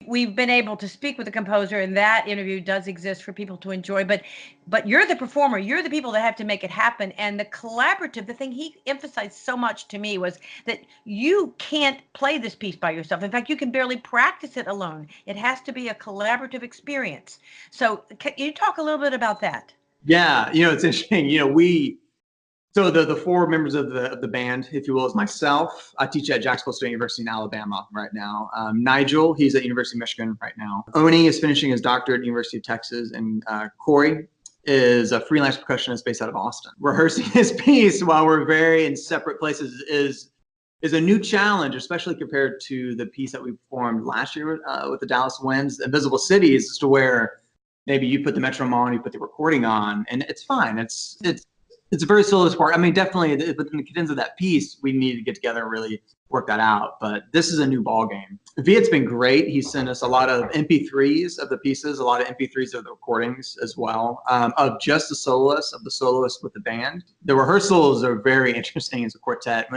We've been able to speak with the composer, and that interview does exist for people to enjoy. But you're the performer. You're the people that have to make it happen. And the collaborative, the thing he emphasized so much to me was that you can't play this piece by yourself. In fact, you can barely practice it alone. It has to be a collaborative experience. So can you talk a little bit about that? Yeah, it's interesting. So the four members of the band, if you will, is myself. I teach at Jacksonville State University in Alabama right now. Nigel, he's at University of Michigan right now. Oni is finishing his doctorate at University of Texas, and Corey is a freelance percussionist based out of Austin. Rehearsing this piece while we're very in separate places is a new challenge, especially compared to the piece that we performed last year with the Dallas Winds, Invisible Cities, as to where maybe you put the metronome on, you put the recording on, and it's fine. It's a very soloist part. I mean, definitely within the cadence of that piece, we need to get together and really work that out. But this is a new ball game. Viet's been great. He sent us a lot of MP3s of the pieces, a lot of MP3s of the recordings as well, of just the soloist with the band. The rehearsals are very interesting as a quartet.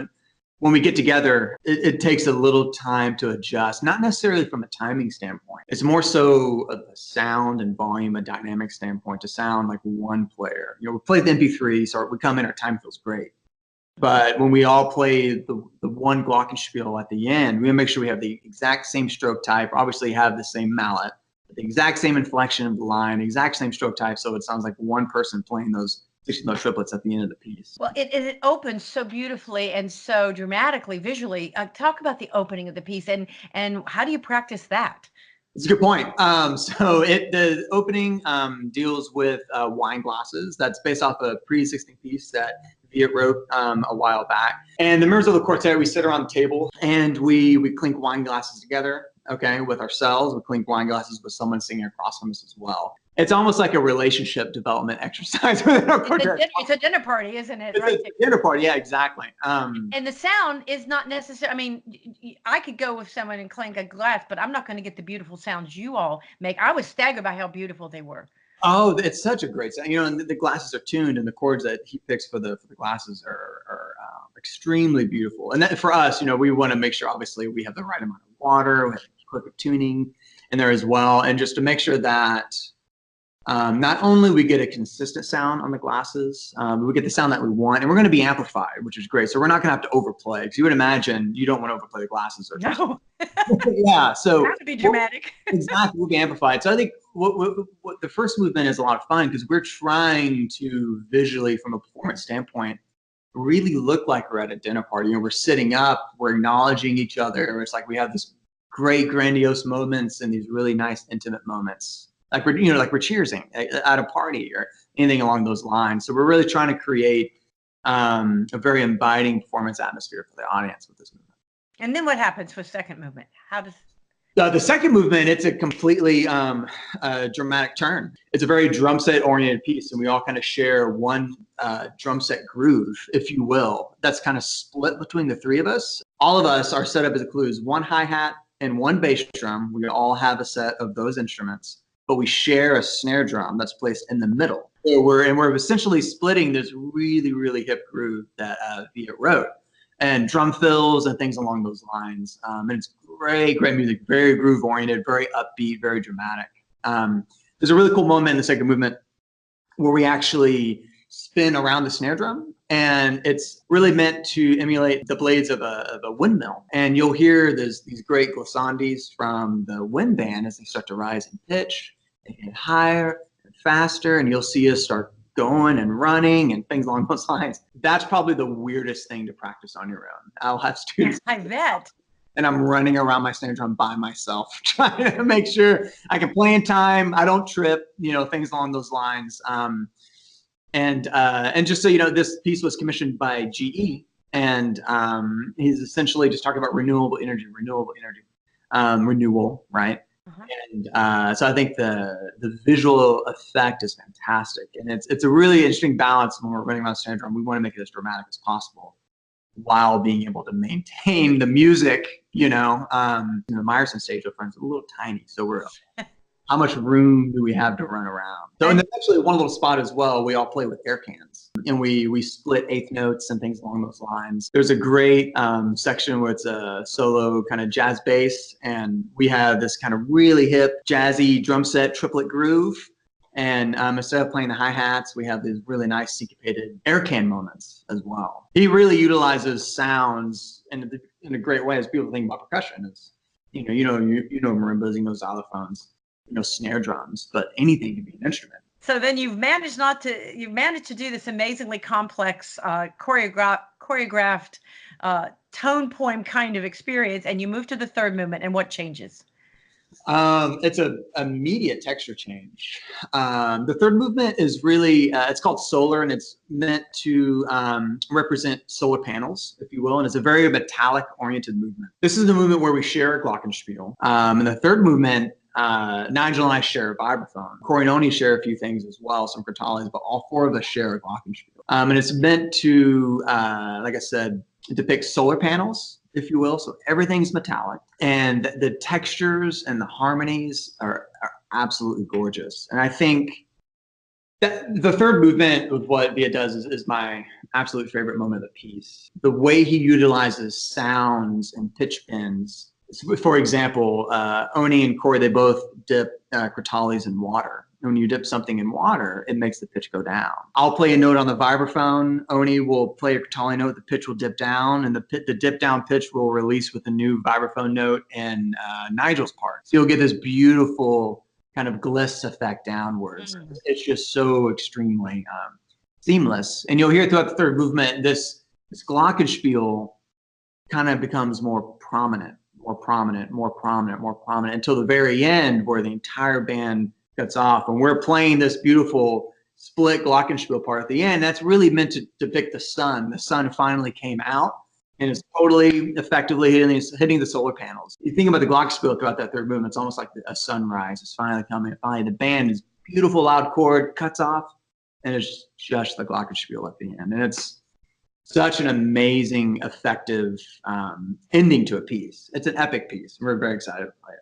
When we get together, it takes a little time to adjust, not necessarily from a timing standpoint. It's more so a sound and volume, a dynamic standpoint to sound like one player. We play the MP3, so we come in, our time feels great. But when we all play the one glockenspiel at the end, we make sure we have the exact same stroke type, obviously have the same mallet, the exact same inflection of the line, exact same stroke type, so it sounds like one person playing those triplets at the end of the piece. Well, it opens so beautifully and so dramatically, visually. Talk about the opening of the piece and how do you practice that? It's a good point. So the opening deals with wine glasses. That's based off a pre-existing piece that Viet wrote a while back. And the members of the quartet, we sit around the table and we clink wine glasses together, okay, with ourselves. We clink wine glasses with someone singing across from us as well. It's almost like a relationship development exercise within our quartet. It's a dinner party, isn't it? It's a dinner party, yeah, exactly. And the sound is not necessary. I mean, I could go with someone and clink a glass, but I'm not going to get the beautiful sounds you all make. I was staggered by how beautiful they were. Oh, it's such a great sound. And the glasses are tuned, and the chords that he picks for the glasses are extremely beautiful. And that, for us, we want to make sure, obviously, we have the right amount of water, we have perfect tuning in there as well, and just to make sure that not only we get a consistent sound on the glasses, we get the sound that we want, and we're going to be amplified, which is great. So we're not going to have to overplay, because you would imagine you don't want to overplay the glasses. No. Yeah, so it has to be dramatic. Exactly, we'll be amplified. So I think what the first movement is a lot of fun, because we're trying to visually, from a performance standpoint, really look like we're at a dinner party. We're sitting up, we're acknowledging each other. It's like we have this great grandiose moments and these really nice intimate moments. Like we're cheersing at a party or anything along those lines. So we're really trying to create a very inviting performance atmosphere for the audience with this movement. And then what happens with second movement? How does the second movement? It's a completely dramatic turn. It's a very drum set oriented piece, and we all kind of share one drum set groove, if you will. That's kind of split between the three of us. All of us are set up as includes one hi-hat and one bass drum. We all have a set of those instruments, but we share a snare drum that's placed in the middle. So we're essentially splitting this really, really hip groove that Viet wrote, and drum fills and things along those lines. And it's great music, very groove oriented, very upbeat, very dramatic. There's a really cool moment in the second movement where we actually spin around the snare drum, and it's really meant to emulate the blades of a windmill. And you'll hear these great glissandes from the wind band as they start to rise in pitch. They get higher and faster, and you'll see us start going and running and things along those lines. That's probably the weirdest thing to practice on your own. I'll have students. I bet. And I'm running around my snare drum by myself, trying to make sure I can play in time, I don't trip, things along those lines. And just so you know, this piece was commissioned by GE, and he's essentially just talking about renewal, right? Uh-huh. And so I think the visual effect is fantastic, and it's a really interesting balance when we're running around snare drum. We want to make it as dramatic as possible while being able to maintain the music. The Meyerson stage, for instance, a little tiny, so we're how much room do we have to run around? So, and there's actually one little spot as well. We all play with air cans and we split eighth notes and things along those lines. There's a great section where it's a solo kind of jazz bass, and we have this kind of really hip jazzy drum set triplet groove. And instead of playing the hi-hats, we have these really nice syncopated air can moments as well. He really utilizes sounds in a great way. As people think about percussion, is you know marimbas, xylophones, snare drums, but anything can be an instrument. So then you've managed to do this amazingly complex choreographed tone poem kind of experience, and you move to the third movement, and what changes? It's an immediate texture change. The third movement is really, it's called solar, and it's meant to represent solar panels, if you will, and it's a very metallic-oriented movement. This is the movement where we share a glockenspiel. In the third movement, Nigel and I share a vibraphone. Corey and Oni share a few things as well, some crotales, but all four of us share a glockenspiel. And it's meant to, like I said, depict solar panels, if you will. So everything's metallic, and the textures and the harmonies are absolutely gorgeous. And I think that the third movement of what Via does is my absolute favorite moment of the piece. The way he utilizes sounds and pitch bends. For example, Oni and Corey, they both dip crotales in water. When you dip something in water, it makes the pitch go down. I'll play a note on the vibraphone. Oni will play a crotale note. The pitch will dip down, and the dip down pitch will release with a new vibraphone note in Nigel's part. So you'll get this beautiful kind of gliss effect downwards. It's just so extremely seamless. And you'll hear throughout the third movement, this glockenspiel kind of becomes more prominent until the very end, where the entire band cuts off, and we're playing this beautiful split glockenspiel part at the end. That's really meant to depict the sun. The sun finally came out and is totally effectively hitting the solar panels. You think about the glockenspiel throughout that third movement, it's almost like a sunrise. It's finally coming. Finally, the band is beautiful, loud chord, cuts off, and it's just the glockenspiel at the end. And it's such an amazing, effective ending to a piece. It's an epic piece. We're very excited to play it.